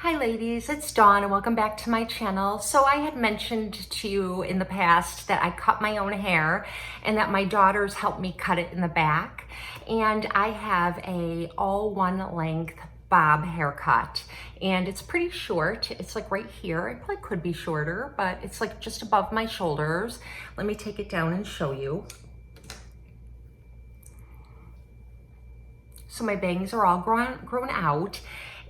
Hi ladies, it's Dawn and welcome back to my channel. So I had mentioned to you in the past that I cut my own hair and that my daughters helped me cut it in the back. And I have a all one length bob haircut and it's pretty short. It's like right here. It probably could be shorter, but it's like just above my shoulders. Let me take it down and show you. So my bangs are all grown out.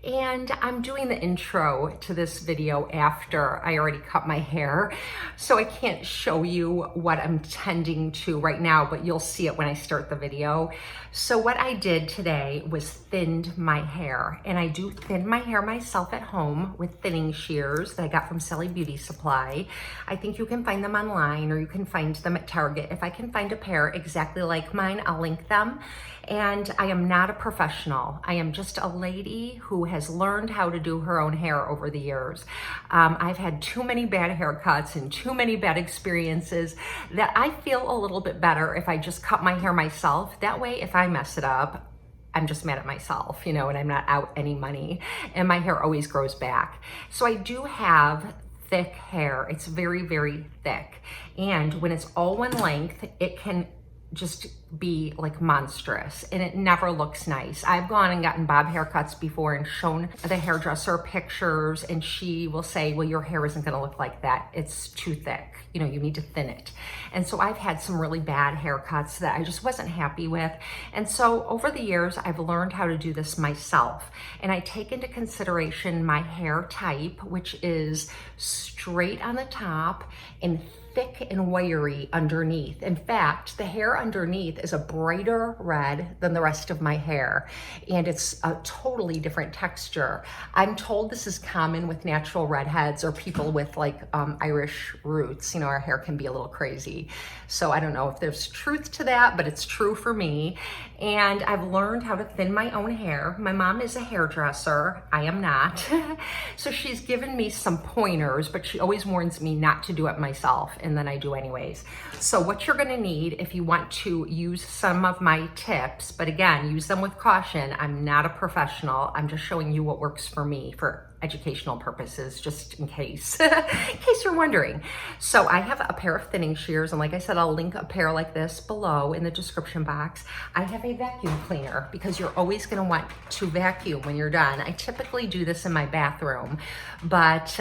And I'm doing the intro to this video after I already cut my hair, so I can't show you what I'm tending to right now, but you'll see it when I start the video. So what I did today was thinned my hair, and I do thin my hair myself at home with thinning shears that I got from Rae Beauty Supply. I think you can find them online or you can find them at Target. If I can find a pair exactly like mine, I'll link them. And I am not a professional. I am just a lady who has learned how to do her own hair over the years. I've had too many bad haircuts and too many bad experiences that I feel a little bit better if I just cut my hair myself. That way, if I mess it up, I'm just mad at myself, you know, and I'm not out any money, and my hair always grows back. So I do have thick hair. It's very, very thick. And when it's all one length, it can just be like monstrous and it never looks nice. I've gone and gotten bob haircuts before and shown the hairdresser pictures, and she will say, well, your hair isn't going to look like that. It's too thick. You know, you need to thin it. And so I've had some really bad haircuts that I just wasn't happy with. And so over the years, I've learned how to do this myself. And I take into consideration my hair type, which is straight on the top and thick and wiry underneath. In fact, the hair underneath is a brighter red than the rest of my hair, and it's a totally different texture. I'm told this is common with natural redheads or people with like Irish roots. You know, our hair can be a little crazy. So I don't know if there's truth to that, but it's true for me. And I've learned how to thin my own hair. My mom is a hairdresser. I am not. So she's given me some pointers, but she always warns me not to do it myself, and then I do anyways. So what you're gonna need if you want to use some of my tips, but again, use them with caution. I'm not a professional. I'm just showing you what works for me for educational purposes, just in case, in case you're wondering. So I have a pair of thinning shears, and like I said, I'll link a pair like this below in the description box. I have a vacuum cleaner because you're always gonna want to vacuum when you're done. I typically do this in my bathroom, but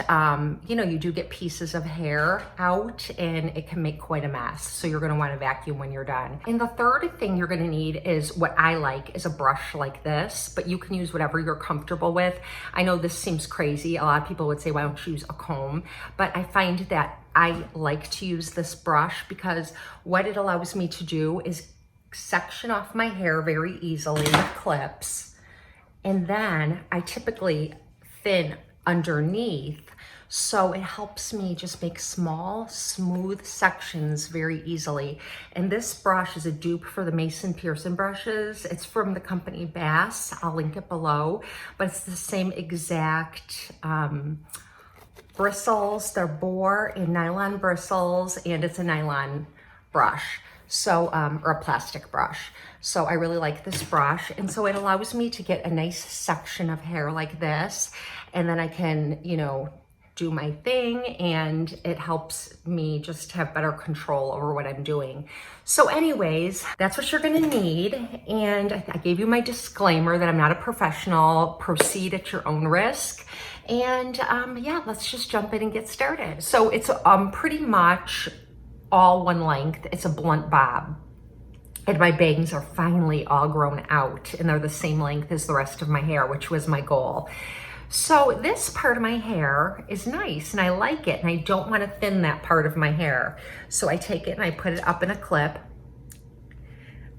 you know, you do get pieces of hair out and it can make quite a mess. So you're gonna wanna vacuum when you're done. And the third thing you're gonna need is what I like is a brush like this, but you can use whatever you're comfortable with. I know this seems crazy. A lot of people would say, why don't you use a comb? But I find that I like to use this brush because what it allows me to do is section off my hair very easily with clips. And then I typically thin underneath. So it helps me just make small, smooth sections very easily. And this brush is a dupe for the Mason Pearson brushes. It's from the company Bass. I'll link it below, but it's the same exact bristles. They're boar and nylon bristles, and it's a nylon brush. So, or a plastic brush. So I really like this brush. And so it allows me to get a nice section of hair like this. And then I can, you know, do my thing, and it helps me just have better control over what I'm doing. So anyways, that's what you're gonna need. And I gave you my disclaimer that I'm not a professional. Proceed at your own risk. And yeah, let's just jump in and get started. So it's pretty much all one length. It's a blunt bob. And my bangs are finally all grown out, and they're the same length as the rest of my hair, which was my goal. So this part of my hair is nice and I like it, and I don't want to thin that part of my hair. So I take it and I put it up in a clip.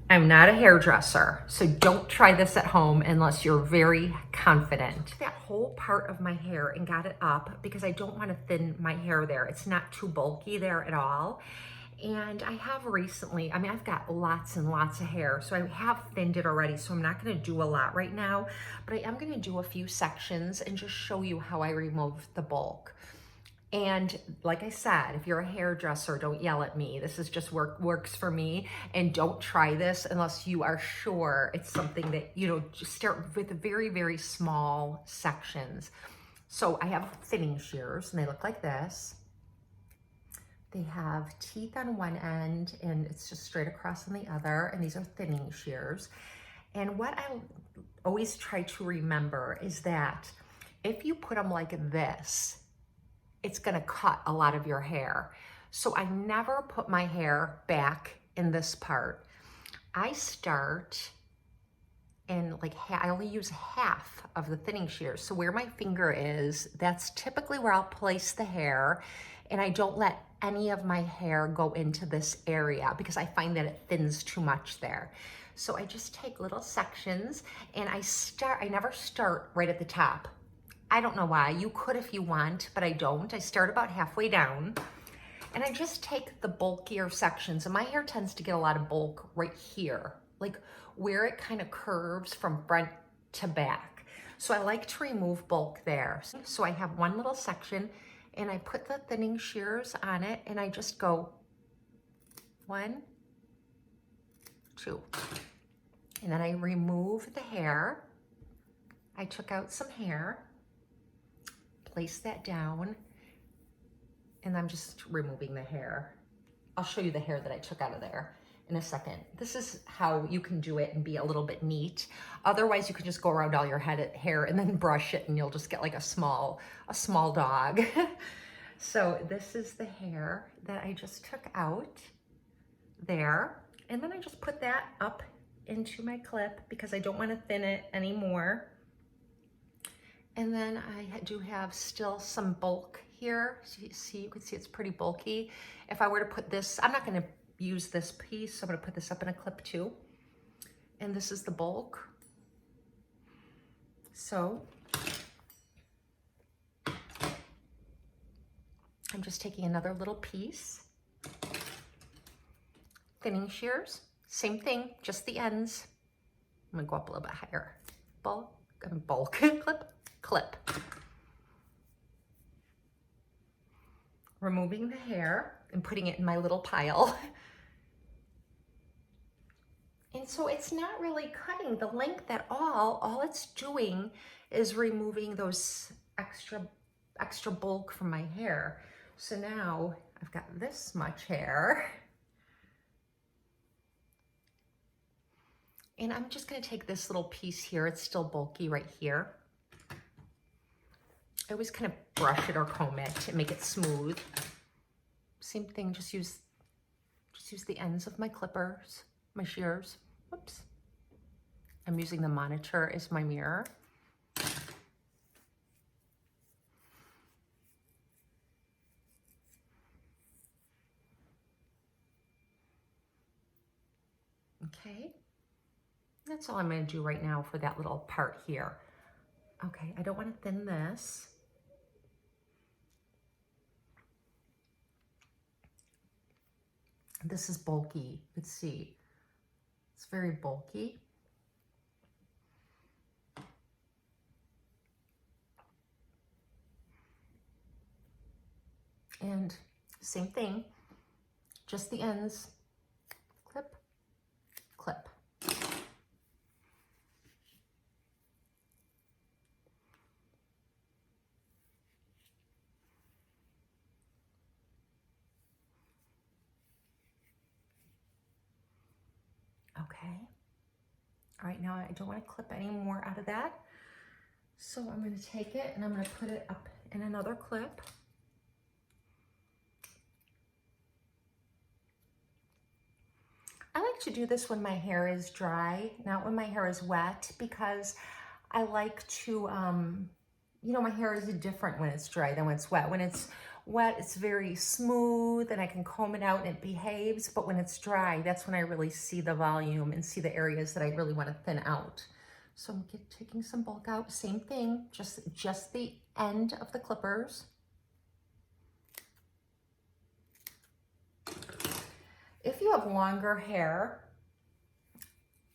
I'm not a hairdresser, so don't try this at home unless you're very confident. That whole part of my hair and got it up because I don't want to thin my hair there. It's not too bulky there at all. And I have recently, I mean, I've got lots and lots of hair, so I have thinned it already, so I'm not gonna do a lot right now, but I am gonna do a few sections and just show you how I remove the bulk. And like I said, if you're a hairdresser, don't yell at me. This is just works for me. And don't try this unless you are sure it's something that, you know, just start with very, very small sections. So I have thinning shears and they look like this. They have teeth on one end and it's just straight across on the other. And these are thinning shears. And what I always try to remember is that if you put them like this, it's gonna cut a lot of your hair. So I never put my hair back in this part. I start and like I only use half of the thinning shears. So where my finger is, that's typically where I'll place the hair, and I don't let any of my hair go into this area because I find that it thins too much there. So I just take little sections and I never start right at the top. I don't know why. You could if you want, but I don't. I start about halfway down and I just take the bulkier sections, and my hair tends to get a lot of bulk right here, like where it kind of curves from front to back. So I like to remove bulk there. So I have one little section and I put the thinning shears on it and I just go 1, 2. And then I remove the hair. I took out some hair, place that down, and I'm just removing the hair. I'll show you the hair that I took out of there in a second. This is how you can do it and be a little bit neat. Otherwise, you can just go around all your hair and then brush it and you'll just get like a small dog. So this is the hair that I just took out there. And then I just put that up into my clip because I don't want to thin it anymore. And then I do have still some bulk here. So you can see it's pretty bulky. If I were to put this, I'm not going to use this piece, so I'm going to put this up in a clip too. And this is the bulk. So I'm just taking another little piece. Thinning shears, same thing, just the ends. I'm gonna go up a little bit higher. Bulk, clip. Removing the hair and putting it in my little pile. And so it's not really cutting the length at all. All it's doing is removing those extra bulk from my hair. So now I've got this much hair. And I'm just gonna take this little piece here. It's still bulky right here. I always kind of brush it or comb it to make it smooth. Same thing, just use the ends of my clippers, my shears. Whoops. I'm using the monitor as my mirror. Okay. That's all I'm going to do right now for that little part here. Okay, I don't want to thin this. This is bulky. Let's see. It's very bulky. And same thing, just the ends. Clip, clip. Okay. All right, now I don't want to clip any more out of that. So I'm going to take it and I'm going to put it up in another clip. I like to do this when my hair is dry, not when my hair is wet, because I like to, you know, my hair is different when it's dry than when it's wet. When it's wet, it's very smooth and I can comb it out and it behaves. But when it's dry, that's when I really see the volume and see the areas that I really want to thin out. So I'm taking some bulk out. Same thing, just the end of the clippers. If you have longer hair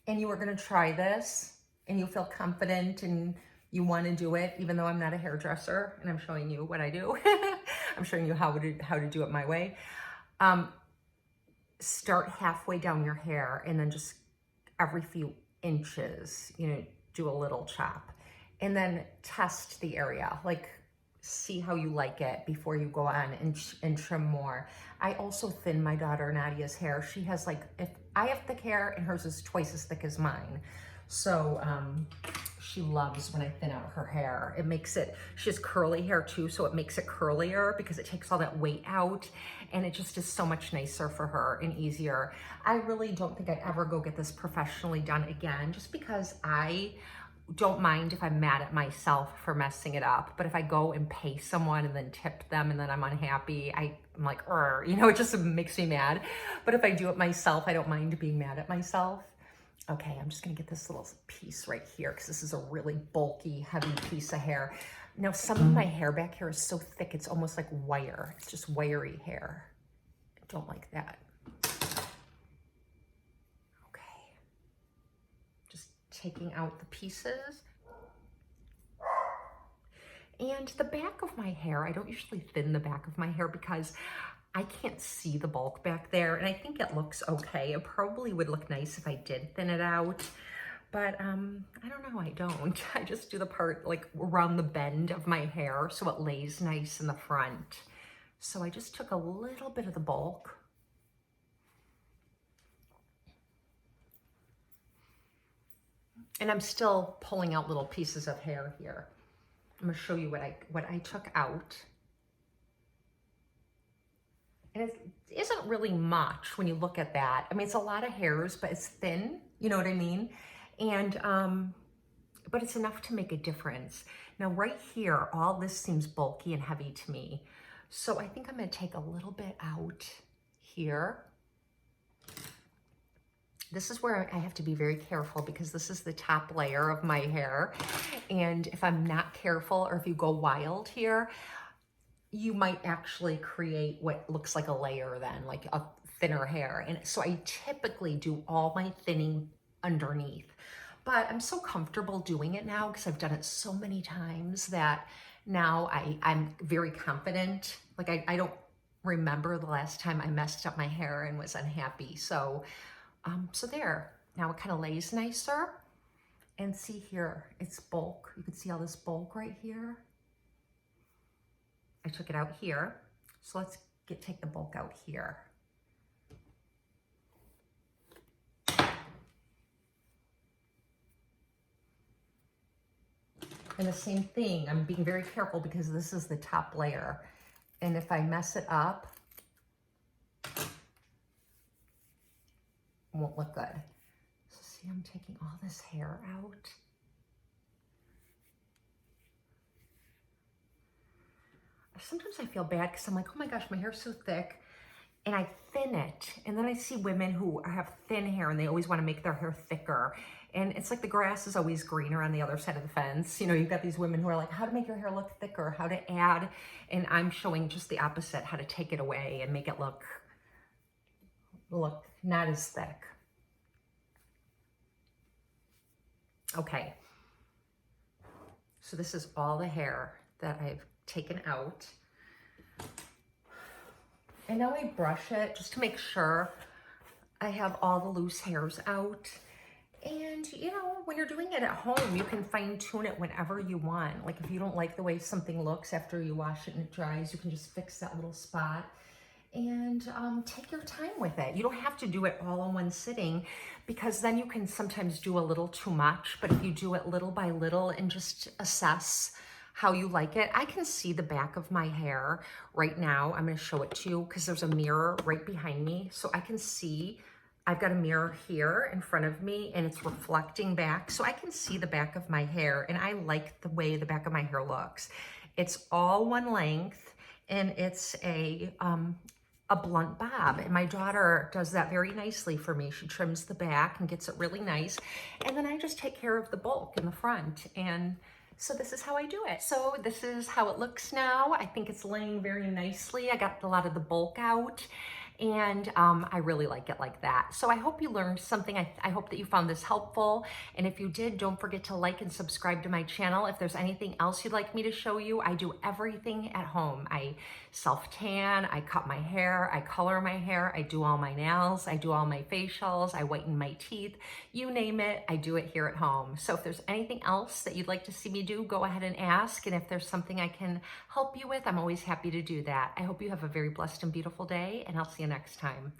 and you are going to try this and you feel confident and you want to do it, even though I'm not a hairdresser and I'm showing you what I do, I'm showing you how to do it my way. Start halfway down your hair and then just every few inches, you know, do a little chop and then test the area. Like see how you like it before you go on and trim more. I also thin my daughter Nadia's hair. She has like, if I have thick hair and hers is twice as thick as mine. So she loves when I thin out her hair. It makes it, she has curly hair too, so it makes it curlier because it takes all that weight out, and it just is so much nicer for her and easier. I really don't think I'd ever go get this professionally done again, just because I don't mind if I'm mad at myself for messing it up. But if I go and pay someone and then tip them and then I'm unhappy, I'm like, you know, it just makes me mad. But if I do it myself, I don't mind being mad at myself. Okay, I'm just gonna get this little piece right here because this is a really bulky, heavy piece of hair. Now, some of my hair back here is so thick, it's almost like wire. It's just wiry hair. I don't like that. Okay. Just taking out the pieces. And the back of my hair, I don't usually thin the back of my hair because I can't see the bulk back there, and I think it looks okay. It probably would look nice if I did thin it out, but I don't know, I don't. I just do the part like around the bend of my hair so it lays nice in the front. So I just took a little bit of the bulk. And I'm still pulling out little pieces of hair here. I'm gonna show you what I took out. And it isn't really much when you look at that. I mean, it's a lot of hairs, but it's thin, you know what I mean? And, but it's enough to make a difference. Now right here, all this seems bulky and heavy to me. So I think I'm gonna take a little bit out here. This is where I have to be very careful because this is the top layer of my hair. And if I'm not careful, or if you go wild here, you might actually create what looks like a layer then, like a thinner hair. And so I typically do all my thinning underneath, but I'm so comfortable doing it now because I've done it so many times that now I'm very confident. Like I don't remember the last time I messed up my hair and was unhappy. So, so there, now it kind of lays nicer. And see here, it's bulk. You can see all this bulk right here. I took it out here. So let's take the bulk out here. And the same thing, I'm being very careful because this is the top layer. And if I mess it up, it won't look good. So see, I'm taking all this hair out. Sometimes I feel bad because I'm like, oh my gosh, my hair's so thick, and I thin it. And then I see women who have thin hair and they always want to make their hair thicker. And it's like the grass is always greener on the other side of the fence. You know, you've got these women who are like, how to make your hair look thicker, how to add. And I'm showing just the opposite, how to take it away and make it look not as thick. Okay. So this is all the hair that I've taken out. And now I brush it just to make sure I have all the loose hairs out. And you know, when you're doing it at home, you can fine tune it whenever you want. Like if you don't like the way something looks after you wash it and it dries, you can just fix that little spot. And take your time with it. You don't have to do it all in one sitting because then you can sometimes do a little too much. But if you do it little by little and just assess how you like it. I can see the back of my hair right now. I'm gonna show it to you because there's a mirror right behind me. So I can see, I've got a mirror here in front of me and it's reflecting back. So I can see the back of my hair and I like the way the back of my hair looks. It's all one length and it's a blunt bob. And my daughter does that very nicely for me. She trims the back and gets it really nice. And then I just take care of the bulk in the front. And so this is how I do it. So this is how it looks now. I think it's laying very nicely. I got a lot of the bulk out. and I really like it like that. So I hope you learned something. I hope that you found this helpful. And if you did, don't forget to like and subscribe to my channel. If there's anything else you'd like me to show you, I do everything at home. I self-tan, I cut my hair, I color my hair, I do all my nails, I do all my facials, I whiten my teeth, you name it, I do it here at home. So if there's anything else that you'd like to see me do, go ahead and ask. And if there's something I can help you with, I'm always happy to do that. I hope you have a very blessed and beautiful day, and I'll see you next time.